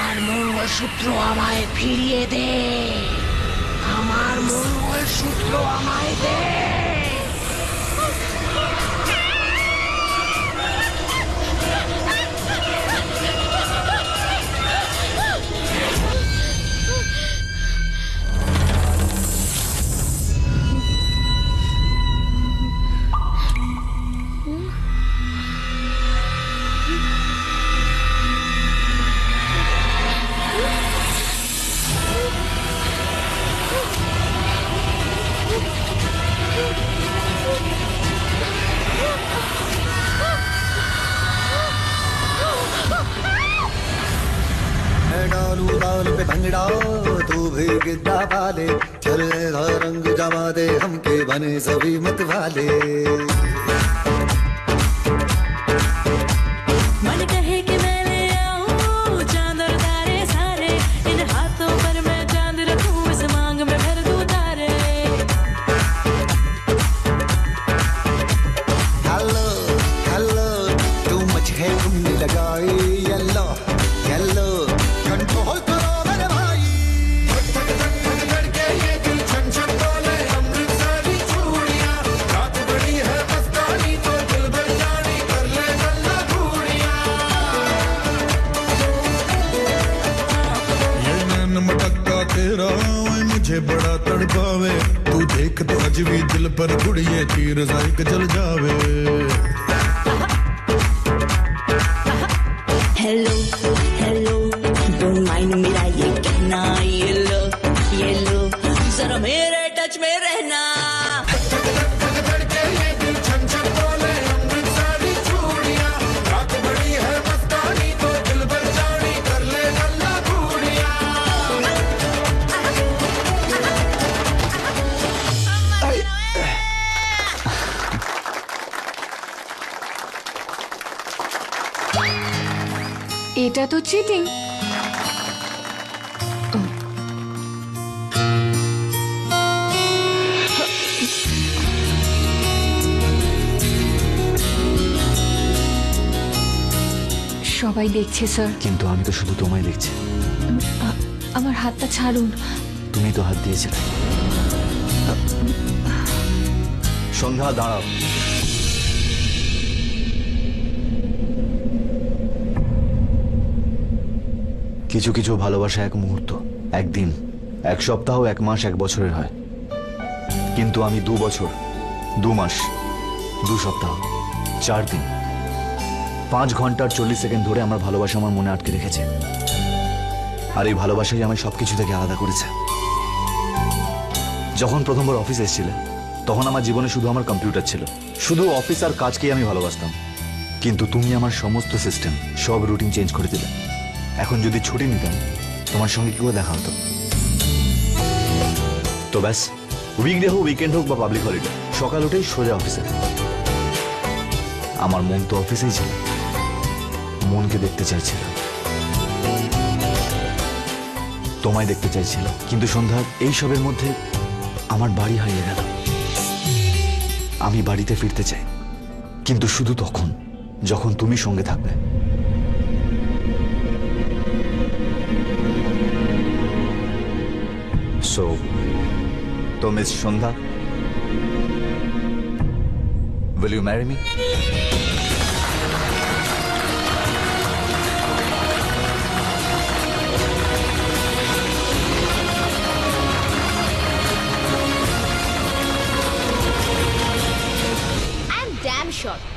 আমার মঙ্গলসূত্র আমায় ফিরিয়ে দে, আমার মঙ্গলসূত্র আমায় দে। डालू ताल पे भंगड़ा तू भी गिद्दा पाले, चले रंग जमा दे हमके बने सभी मत वाले। मन कहे कि मैं ले आऊं चांद और तारे सारे, इन हाथों पर मैं चांद रखूं, इस मांग में भर दूं तारे। हेलो हेलो तू मच है तुमने लगाई, येलो येलो कंट्रोल करो मेरे भाई। ये दिल छन छन बोले अमृतसरी चूड़ियां, रात बड़ी है मस्तानी तो दिल भर जानी कर ले गल्ला घूड़ियां। ये नैन मटक्का तेरा ओए मुझे बड़ा तड़पावे, तू देख तो अज भी दिल पर गुड़िए तीर जायक जल जावे। हेलो हेलो डोंट माइंड मेरा ये कहना, ये लो जरा मेरे टच में रहना। ये दिल छन छन बोले अमृतसरी चूड़ियां, रात बड़ी है मस्तानी तो दिल भर जानी कर ले गल्ला घूड़ियां। এটা তো চিটিং। সবাই দেখছে স্যার। কিন্তু আমি তো শুধু তোমায় দেখছি। আমার হাতটা ছাড়ুন। তুমি তো হাত দিয়েছিলে। সন্ধ্যা দাঁড়াও। কিছু কিছু ভালোবাসা এক মুহূর্ত, একদিন, এক সপ্তাহ, এক মাস, এক বছরের হয়। কিন্তু আমি 2 বছর, 2 মাস, 2 সপ্তাহ, 4 দিন, 5 ঘন্টার 40 সেকেন্ড ধরে আমার ভালোবাসা আমার মনে আটকে রেখেছে। আর এই ভালোবাসাই আমায় সবকিছু থেকে আলাদা করেছে। যখন প্রথমবার অফিসে এসেছিলে তখন আমার জীবনে শুধু আমার কম্পিউটার ছিল, শুধু অফিস আর কাজকেই আমি ভালোবাসতাম। কিন্তু তুমি আমার সমস্ত সিস্টেম, সব রুটিন চেঞ্জ করে দিলে। এখন যদি ছুটি নিতাম তোমার সঙ্গে কি করে দেখা হতো? তো ব্যাস, উইকডে হোক, উইকেন্ড হোক বা পাবলিক হলিডে, সকাল উঠেই সোজা অফিসে। আমার মন তো অফিসেই ছিল, মনকে দেখতে চাইছিল, তোমায় দেখতে চাইছিল। কিন্তু সন্ধ্যা, এই সবের মধ্যে আমার বাড়ি হারিয়ে গেল। আমি বাড়িতে ফিরতে চাই, কিন্তু শুধু তখন যখন তুমি সঙ্গে থাকবে। So, तो miss Sandhya, will you marry me?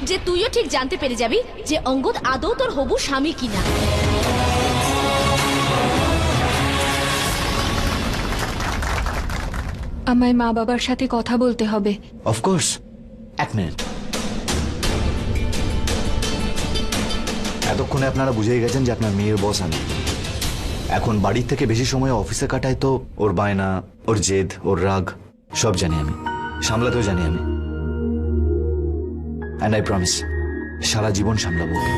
যে তুইও ঠিক জানতে পেরে যাবি যে অঙ্গদ আদৌ তোর হবু স্বামী কিনা। আমায় মা বাবার সাথে কথা বলতে হবে। Of course. 1 মিনিট। এতক্ষণে আপনারা বুঝেই গেছেন যে আপনার মেয়ের বস আমি। এখন বাড়ির থেকে বেশি সময় অফিসে কাটায় তো ওর বায়না, ওর জেদ, ওর রাগ সব জানি আমি, সামলাতেও জানি আমি। অ্যান্ড আই প্রমিস, সারা জীবন সামলাবো ওকে।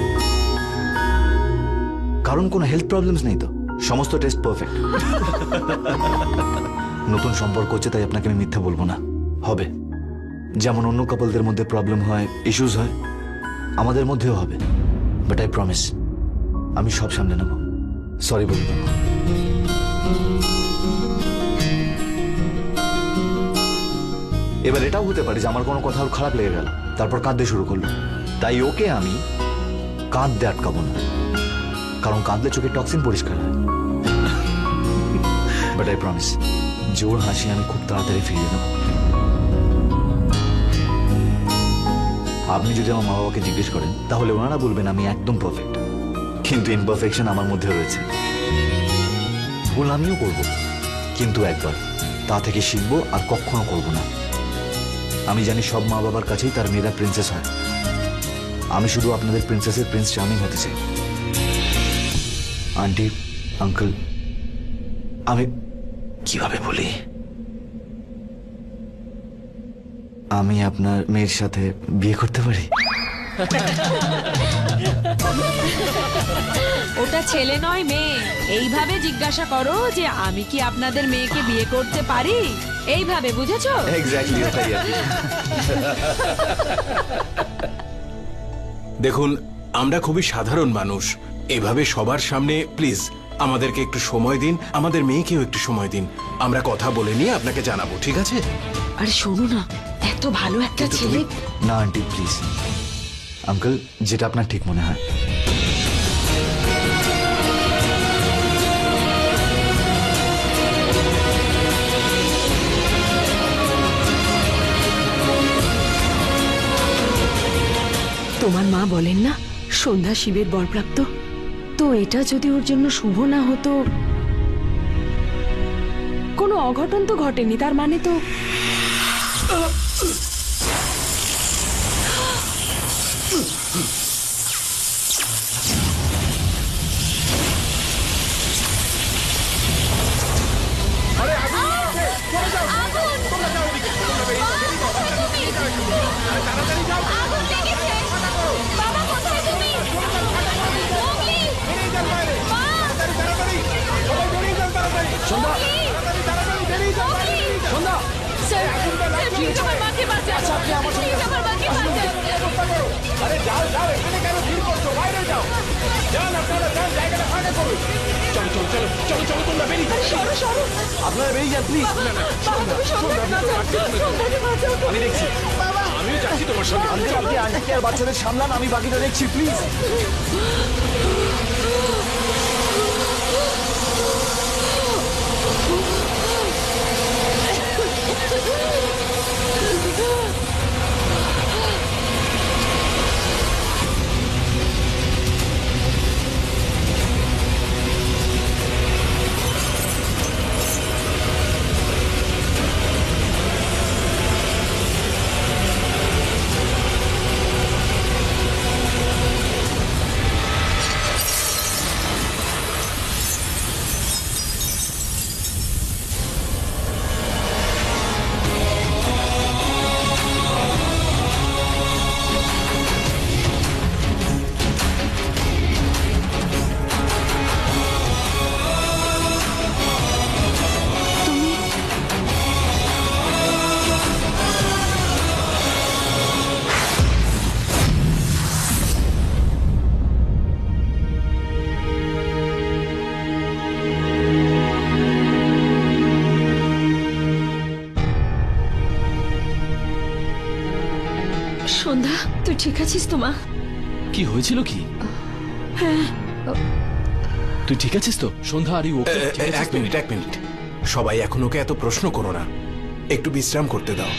কারণ কোনো হেলথ প্রবলেমস নেই তো, সমস্ত টেস্ট পারফেক্ট। নতুন সম্পর্ক হচ্ছে তাই আপনাকে আমি মিথ্যা বলবো না, হবে। যেমন অন্য কাপলদের মধ্যে প্রবলেম হয়, ইস্যুস হয়, আমাদের মধ্যেও হবে। বাট আই প্রমিস, আমি সব সামলে নেব। সরি বলুন। এবার এটাও হতে পারে যে আমার কোনো কথা ওর খারাপ লেগে গেল, তারপর কাঁদতে শুরু করলো। তাই ওকে আমি কাঁদতে আটকাবো না, কারণ কাঁদলে চোখে টক্সিন পরিষ্কার হয়। বাট আই প্রমিস, জোর হাসি আমি খুব তাড়াতাড়ি ফিরিয়ে দেবো। আপনি যদি আমার মা বাবাকে জিজ্ঞেস করেন তাহলে ওনারা বলবেন আমি একদম পারফেক্ট, কিন্তু ইমপারফেকশন আমার মধ্যে রয়েছে। ভুল আমিও করব, কিন্তু একবার, তা থেকে শিখবো আর কখনো করব না। আমি জানি সব মা বাবার কাছেই তার মেয়েরা প্রিন্সেস হয়। আমি শুধু আপনাদের প্রিন্সেসের প্রিন্স চার্মিং হতে চাই। আন্টি, আঙ্কেল, আমি কিভাবে বলি, আমি আপনার মেয়ের সাথে বিয়ে করতে পারি? ওটা ছেলে নয় মেয়ে। এইভাবে জিজ্ঞাসা করো যে আমি কি আপনাদের মেয়েকে বিয়ে করতে পারি, এইভাবে, বুঝেছো? এক্স্যাক্টলি ওটাই আর কি। দেখুন, আমরা খুবই সাধারণ মানুষ। এভাবে সবার সামনে প্লিজ আমাদেরকে একটু সময় দিন, আমাদের মেয়েকেও একটু সময় দিন। আমরা কথা বলে নিয়ে আপনাকে জানাবো, ঠিক আছে? আরে শোনো না, এত ভালো একটা ছেলে। না আন্টি প্লিজ, আঙ্কেল যেটা আপনার ঠিক মনে হয়। তোমার মা বলেন না সন্ধ্যা শিবের বরপ্রাপ্ত, তো এটা যদি ওর জন্য শুভ না হতো, কোনো অঘটন তো ঘটেনি, তার মানে তো আপনারা বেরিয়ে যান প্লিজ। আমি দেখছি। আমিও যাচ্ছি তোমার সঙ্গে। আপনি আন্টিকে আর বাচ্চাদের সামলান, আমি বাকিটা দেখছি প্লিজ। সন্ধ্যা, তুই ঠিক আছিস তো মা? কি হয়েছিল কি? তুই ঠিক আছিস তো সন্ধ্যা? আর ওকে এক মিনিট, এক মিনিট। সবাই এখন ওকে এত প্রশ্ন করো না, একটু বিশ্রাম করতে দাও।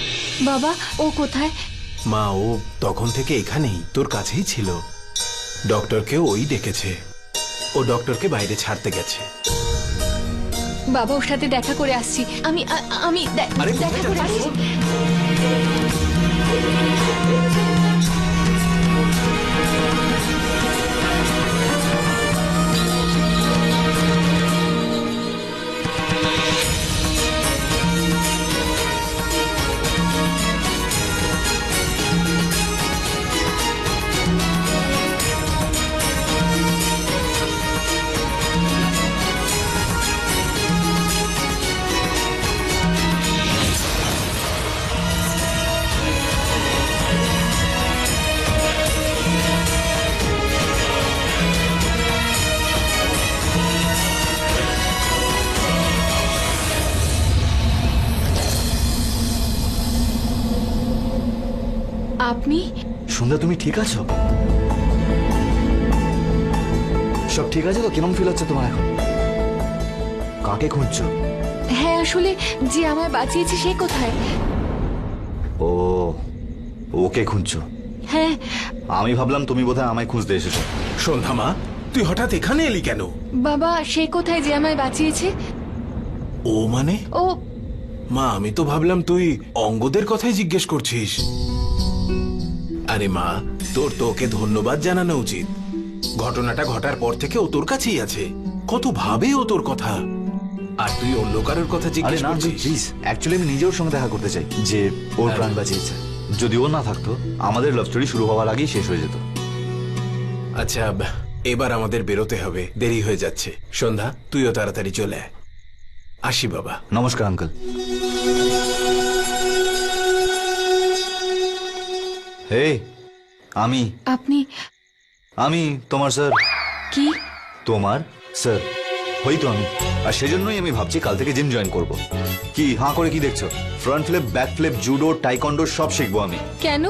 বাবা ও কোথায়? মা, ও তখন থেকে এখানেই তোর কাছেই ছিল। ডক্টরকেও ওই ডেকেছে, ও ডক্টরকে বাইরে ছাড়তে গেছে। বাবা ওর সাথে দেখা করে আসছি। আমি দেখা করে আসছি। আপনি? সন্ধ্যা তুমি ঠিক আছো? সব ঠিক আছে তো? কিরম ফিল হচ্ছে তোমার এখন? কাকে খুঁজছো? হ্যাঁ আসলে যে আমায় বাঁচিয়েছে সে কোথায়? ও, ওকে খুঁজছো? হ্যাঁ। আমি ভাবলাম তুমি বোধহয় আমায় খুঁজতে এসেছো। সন্ধ্যা মা, তুই হঠাৎ এখানে এলি কেন? বাবা সে কোথায় যে আমায় বাঁচিয়েছে? ও মানে? ও মা, আমি তো ভাবলাম তুই অঙ্গদের কথাই জিজ্ঞেস করছিস। আরে মা, তোর তো ওকে ধন্যবাদ জানানো উচিত। ঘটনাটা ঘটার পর থেকে ও তোর কাছেই আছে, কত ভাবে ও তোর কথা, আর তুই অন্য কারোর কথা আরে জিজ্ঞেস না করছিস। প্লিজ, অ্যাকচুয়ালি আমি নিজের সঙ্গে দেখা করতে চাই যে ওর প্রাণ বাঁচিয়েছে। যদি ও না থাকতো আমাদের লাভ স্টোরি শুরু হওয়ার আগেই শেষ হয়ে যেত। আচ্ছা, এবার আমাদের বেরোতে হবে, দেরি হয়ে যাচ্ছে। সন্ধ্যা, তুইও তাড়াতাড়ি চলে আয়। আসি বাবা। নমস্কার আঙ্কেল। হে, আমি আপনি আমি তোমার স্যার। কি? তোমার স্যার হই তো আমি, আর সেজন্যই আমি ভাবছি কাল থেকে জিম জয়েন করব। কি হাঁ করে কি দেখছো? Front flip, back flip, judo, taekwondo সব শিখবো আমি। কেন?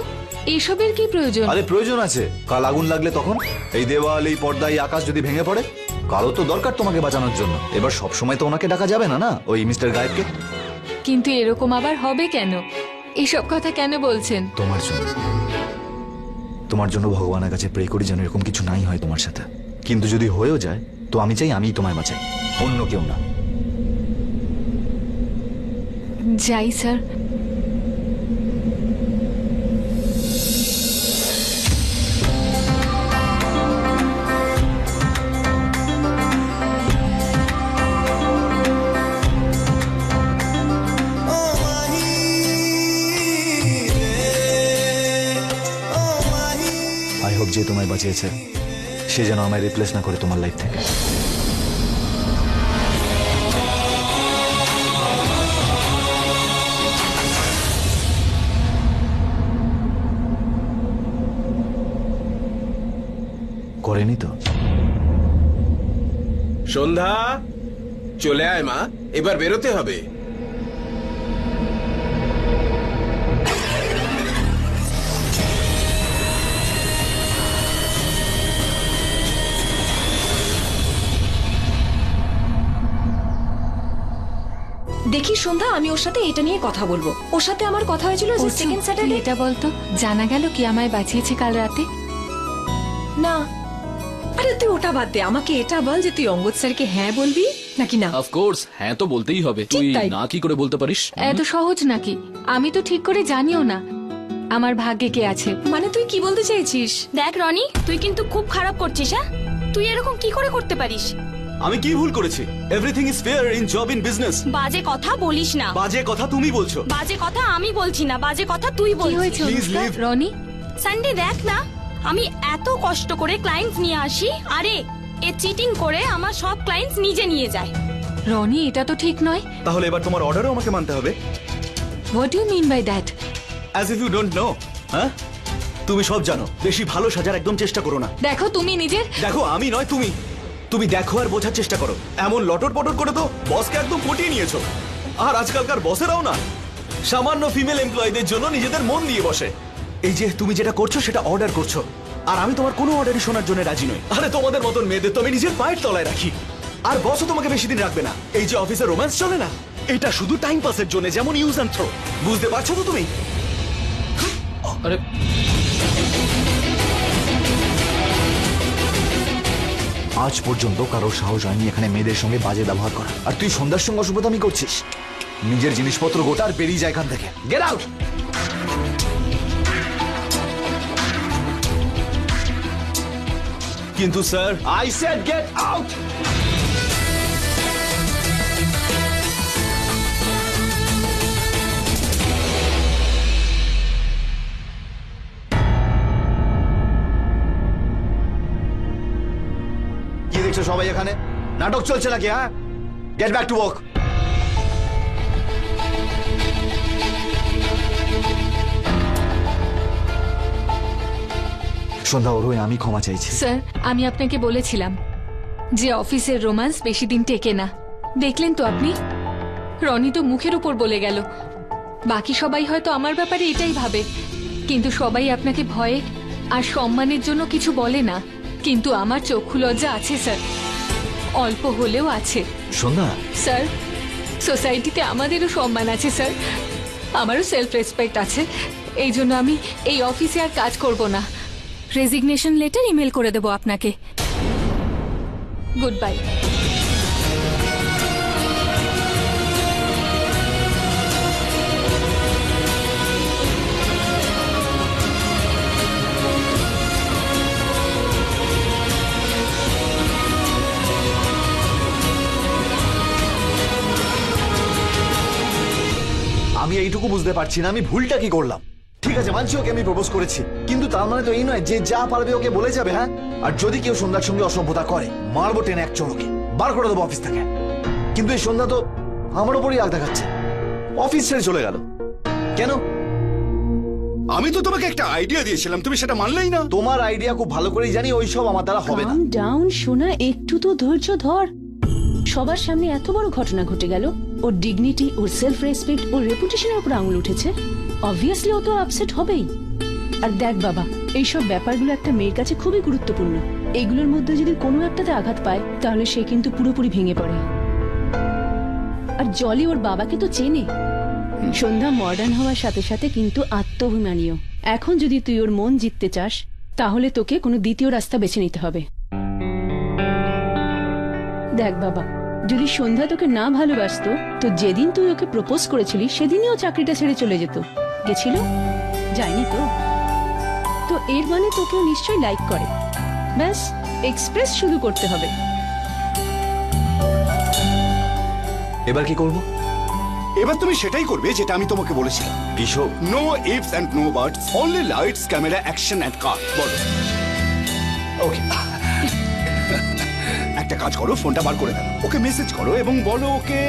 এসবের কি প্রয়োজন? আরে প্রয়োজন আছে, কাল আগুন লাগলে তখন এই দেওয়াল, এই পর্দা, এই আকাশ যদি ভেঙে পড়ে, কারো তো দরকার তোমাকে বাঁচানোর জন্য। এবার সব সময় তো ওনাকে ডাকা যাবে না, না ওই মিস্টার গায়েবকে। কিন্তু এরকম আবার হবে কেন? এসব কথা কেন বলছেন? তোমার জন্য, তোমার জন্য ভগবানের কাছে প্রে করি যেন এরকম কিছু নাই হয় তোমার সাথে। কিন্তু যদি হয়েও যায় তো আমি চাই আমিই তোমায় বাঁচাই, অন্য কেউ না। যাই স্যার। আই হোপ যে তোমায় বাঁচিয়েছে সে যেন আমায় রিপ্লেস না করে তোমার লাইফ থেকে। করেনি তো? সন্ধ্যা, চলে আয় মা, এবার বেরোতে হবে। দেখি সন্ধ্যা, আমি ওর সাথে এটা নিয়ে কথা বলবো। ওর সাথে আমার কথা হয়েছিল যে সেকেন্ড স্যাটারডে। এটা বলতো জানা গেল কি আমায় বাঁচিয়েছে কাল রাতে? না, আরে তুই ওটা বাদ দে, আমাকে এটা বল যে তুই অঙ্গদ স্যারকে হ্যাঁ বলবি নাকি না। অফকোর্স হ্যাঁ তো বলতেই হবে। তুই তাই। না কি করে বলতে পারিস? এত সহজ নাকি? আমি তো ঠিক করে জানিও না আমার ভাগ্যে কে আছে। মানে তুই কি বলতে চাইছিস? দেখ রনি, তুই কিন্তু খুব খারাপ করছিস। হ্যাঁ, তুই এরকম কি করে করতে পারিস? আমি কি ভুল করেছি? Everything is fair in job in business. বাজে কথা বলিস না। বাজে কথা তুমি বলছো। বাজে কথা আমি বলছি না, বাজে কথা তুই কি বলছিস। হয়েছে Please Anushka? leave. Roni Sunday দেখ না, আমি এত কষ্ট করে ক্লায়েন্টস নিয়ে আসি, আরে এ চিটিং করে আমার সব ক্লায়েন্টস নিজে নিয়ে যায়। রনি এটা তো ঠিক নয়। তাহলে এবার তোমার অর্ডারও আমাকে মানতে হবে। What you mean by that? As if you don't know. হ্যাঁ, তুমি সব জানো, বেশি ভালো সাজার একদম চেষ্টা করো না। দেখো তুমি নিজের দেখো আমি নয় তুমি, তুমি দেখো আর বোঝার চেষ্টা করো। এমন লটর পটর করে তো বসকে একদম পটিয়ে নিয়েছো। আর আজকালকার বসেরাও না সামান্য ফিমেল এমপ্লয়ীদের জন্য নিজেদের মন দিয়ে বসে। এই যে তুমি যেটা করছো সেটা অর্ডার করছো, আর আমি তোমার কোনো অর্ডারই শোনার জন্য রাজি নই। আরে তোমাদের মতন মেয়েদের তো আমি নিজের পায়ের তলায় রাখি, আর বসও তোমাকে বেশি দিন রাখবে না। এই যে অফিসে রোম্যান্স চলে না, এটা শুধু টাইম পাসের জন্য, যেমন ইউজ অ্যান্ড থ্রো। বুঝতে পারছো তো তুমি? আরে আজ পর্যন্ত কারোর সাহস হয়নি এখানে মেয়েদের সঙ্গে বাজে ব্যবহার করা, আর তুই সন্ধ্যার সঙ্গে অসভ্যতামি করছিস। নিজের জিনিসপত্র গোটা আর বেরিয়ে যায় এখান থেকে। Get out. কিন্তু sir, I said get out. কি দেখছো সবাই এখানে? নাটক চলছে নাকি? হ্যাঁ, get back to work. Sandhya, ওর হয়ে আমি ক্ষমা চাইছি। স্যার আমি আপনাকে বলেছিলাম যে অফিসের রোম্যান্স বেশি দিন টেকে না। দেখলেন তো আপনি, রনি তো মুখের উপর বলে গেল। বাকি সবাই হয়তো আমার ব্যাপারে এটাই ভাবে কিন্তু সবাই আপনাকে ভয়ে আর সম্মানের জন্য কিছু বলে না, কিন্তু আমার চক্ষু লজ্জা আছে স্যার, অল্প হলেও আছে। সন্ধ্যা, স্যার, সোসাইটিতে আমাদেরও সম্মান আছে স্যার, আমারও সেলফ রেসপেক্ট আছে। এই জন্য আমি এই অফিসে আর কাজ করব না। রেজিগনেশন লেটার ইমেল করে দেবো আপনাকে। Good bye. আমি এইটুকু বুঝতে পারছি না আমি ভুলটা কি করলাম। ঠিক আছে, মানছি ওকে আমি প্রপোজ করেছি, কিন্তু তার মানে তো এই নয় যে যা পারবে ওকে বলে যাবে। হ্যাঁ, আর যদি কেউ সন্ধ্যার সঙ্গে অসভ্যতা করে মারবো টেনে এক চড়কে, বার করে দেবো অফিস থেকে। কিন্তু এই সন্ধ্যা তো আমার উপরই রাগ দেখাচ্ছে, অফিস ছেড়ে চলে গেল কেন? আমি তো তোমাকে একটা আইডিয়া দিয়েছিলাম, তুমি সেটা মানলেই না। তোমার আইডিয়া খুব ভালো করেই জানি ওই সব আমার দ্বারা হবে না। কাম ডাউন সোনা, একটু তো ধৈর্য ধর। সবার সামনে এত বড় ঘটনা ঘটে গেল, ওর ডিগনিটি, ওর সেলফ রেসপেক্ট, ওর রেপুটেশনের উপর আঙুল উঠেছে। অবভিয়াসলি ও তো আপসেট হবেই। আর দেখ বাবা, এইসব ব্যাপারগুলো একটা মেয়ের কাছে খুবই গুরুত্বপূর্ণ। এইগুলোর মধ্যে যদি কোনো একটাতে আঘাত পায় তাহলে সে কিন্তু পুরোপুরি ভেঙে পড়ে। আর জলি ওর বাবাকে তো চেনে। সন্ধ্যা মডার্ন হওয়ার সাথে সাথে কিন্তু আত্মঅভিমানীও। এখন যদি তুই ওর মন জিততে চাস তাহলে তোকে কোনো দ্বিতীয় রাস্তা বেছে নিতে হবে। দেখ বাবা, যদি সন্ধ্যা তোকে না ভালোবাসতো তো যেদিন তুই ওকে প্রপোজ করেছিলি সেদিনই ও চাকরিটা ছেড়ে চলে যেত। গেছিল? যায়নি তো। তো এর মানে তোকেও নিশ্চয়ই লাইক করে। ব্যাস, এক্সপ্রেস শুরু করতে হবে। এবার কি করবো? এবার তুমি সেটাই করবে যেটা আমি তোমাকে বলেছিলাম। Kishore, no ifs and no buts, only lights, camera, action and cut. বলো। ওকে, একটা কাজ করো, ফোনটা বার করে দাও, ওকে মেসেজ করো এবং বলো ওকে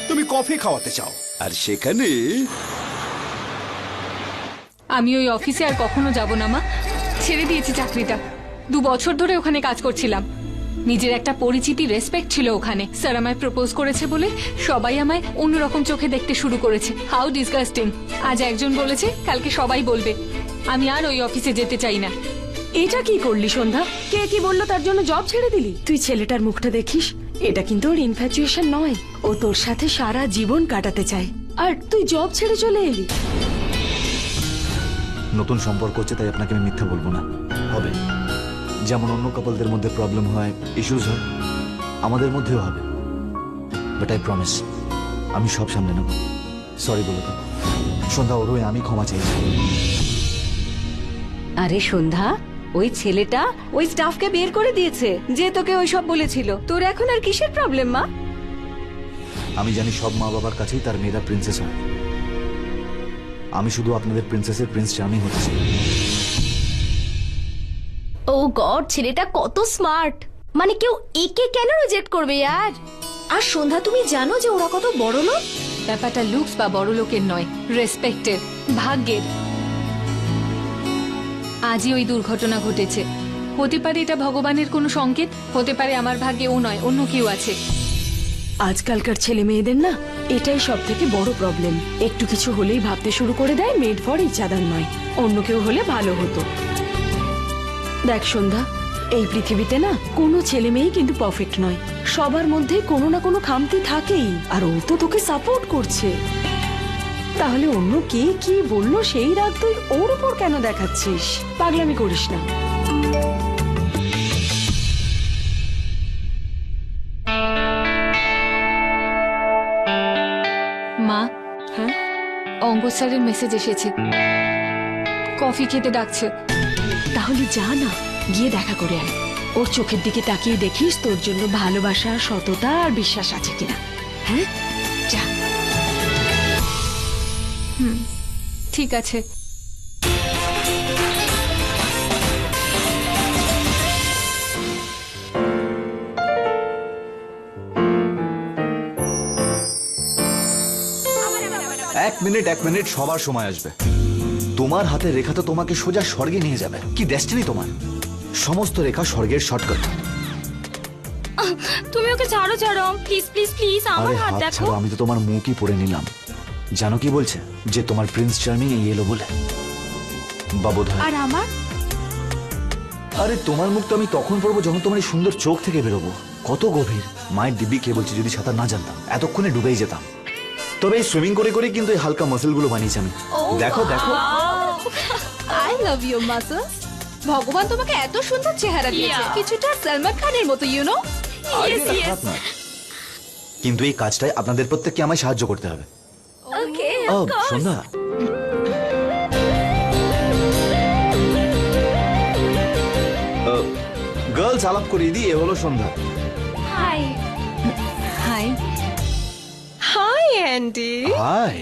তুমি কফি খাওয়াতে চাও। আর সেখানে আমি ওই অফিসে আর কখনো যাব না মা, ছেড়ে দিয়েছি চাকরিটা। 2 বছর ধরে ওখানে কাজ করছিলাম, নিজের একটা পরিচিতি, রেসপেক্ট ছিল ওখানে। স্যার আমায় প্রপোজ করেছে বলে সবাই আমায় অন্যরকম চোখে দেখতে শুরু করেছে। How disgusting. আজ একজন বলেছে, কালকে সবাই বলবে। আমি আর ওই অফিসে যেতে চাই না। এটা কি করলি সন্ধ্যা? কে কি বললো তার জন্য জব ছেড়ে দিলি? তুই ছেলেটার মুখটা দেখিস, এটা কিন্তু ওর ইনফ্যাচুয়েশন নয়, ও তোর সাথে সারা জীবন কাটাতে চায়। আর তুই জব ছেড়ে চলে এলি। নতুন সম্পর্ক হচ্ছে তাই আপনাকে আমি মিথ্যা বলবো না। হবে, যেমন অন্য কাপলদের মধ্যে প্রবলেম হয়, ইস্যুজ হয়, আমাদের মধ্যেও হবে। বাট আই প্রমিস, আমি সব সামলে নেব। সরি বলে দাও সন্ধ্যা, ওর হয়ে আমি ক্ষমা চাই। আরে সন্ধ্যা, ওই ছেলেটা ওই স্টাফকে বের করে দিয়েছে যে তোকে ওই সব বলেছিল। তোর এখন আর কিসের প্রবলেম মা? আমি জানি সব মা বাবার কাছেই তার মেয়েরা প্রিন্সেস হয়। আমি শুধু আপনাদের প্রিন্সেসের প্রিন্স চার্মিং হতে চাই। ও গড, ছেলেটা কত স্মার্ট। মানে কেউ একে কেন রিজেক্ট করবে यार? আর সন্ধ্যা, তুমি জানো যে ওরা কত বড় লোক? ব্যাপারটা লুকস বা বড় লোকের নয়, রেসপেক্টের, ভাগ্যের। আজই ওই দুর্ঘটনা ঘটেছে। হতে পারে এটা ভগবানের কোনো সংকেত, হতে পারে আমার ভাগ্যে ও নয়, অন্য কেউ আছে। আজকালকার ছেলে মেয়েদের না এটাই সব থেকে বড় প্রবলেম। একটু কিছু হলেই ভাবতে শুরু করে দেয় মেড ফর ইচ আদার নয়, অন্য কেউ হলে ভালো হতো। দেখ সন্ধ্যা, এই পৃথিবীতে না কোনো ছেলে মেয়েই কিন্তু পারফেক্ট নয়। সবার মধ্যে কোনো না কোনো খামতি থাকেই। আর ও তো তোকে সাপোর্ট করছে, তাহলে অন্য কে কি বললো সেই রাগ তুই ওর উপর কেন দেখাচ্ছিস? পাগলামি করিস না। মা, হ্যাঁ, অঙ্গ স্যারের মেসেজ এসেছে, কফি খেতে ডাকছে। তাহলে যা না, গিয়ে দেখা করে আয়। ওর চোখের দিকে তাকিয়ে দেখিস তোর জন্য ভালোবাসা, সততা আর বিশ্বাস আছে কিনা। হ্যাঁ, যা। ঠিক আছে। এক মিনিট, সবার সময় আসবে। তোমার হাতের রেখা তো তোমাকে সোজা স্বর্গে নিয়ে যাবে। কি ডেস্টিনি তোমার? সমস্ত রেখা স্বর্গের শর্টকাট। তুমি ওকে ছাড়ো ছাড়ো, প্লিজ প্লিজ প্লিজ, আমার আরে হাত হাত দেখো। ছাড়ো, আমি তো তোমার মুখই পড়ে নিলাম। জানো কি বলছে? যে তোমার প্রিন্স চার্মিং এই এলো বলে। বা বোধহয়। আর আমার আরে তোমার মুখ তো আমি তখন পড়বো যখন তোমার এই সুন্দর চোখ থেকে বেরোবো। কত গভীর। মায়ের দিব্যি কে বলছি, যদি সাঁতার না জানতাম এতক্ষণে ডুবেই যেতাম। তবে এই সুইমিং করে করে কিন্তু এই হালকা মাসেল গুলো বানিয়েছি আমি। দেখো দেখো। I love you muscles. ভগবান তোমাকে এত সুন্দর চেহারা দিয়েছে, Yeah. কিছুটা সালমান খানের মতো, ইউ নো। আইডিয়াটা খারাপ নয়। কিন্তু এই কাজটায় আপনাদের প্রত্যেককে আমায় সাহায্য করতে হবে। ওকে ও সন্ধ্যা, গার্লস আলাপ করিয়ে দিই, এ হলো Sandhya. Hi hi. Hi Andy. High.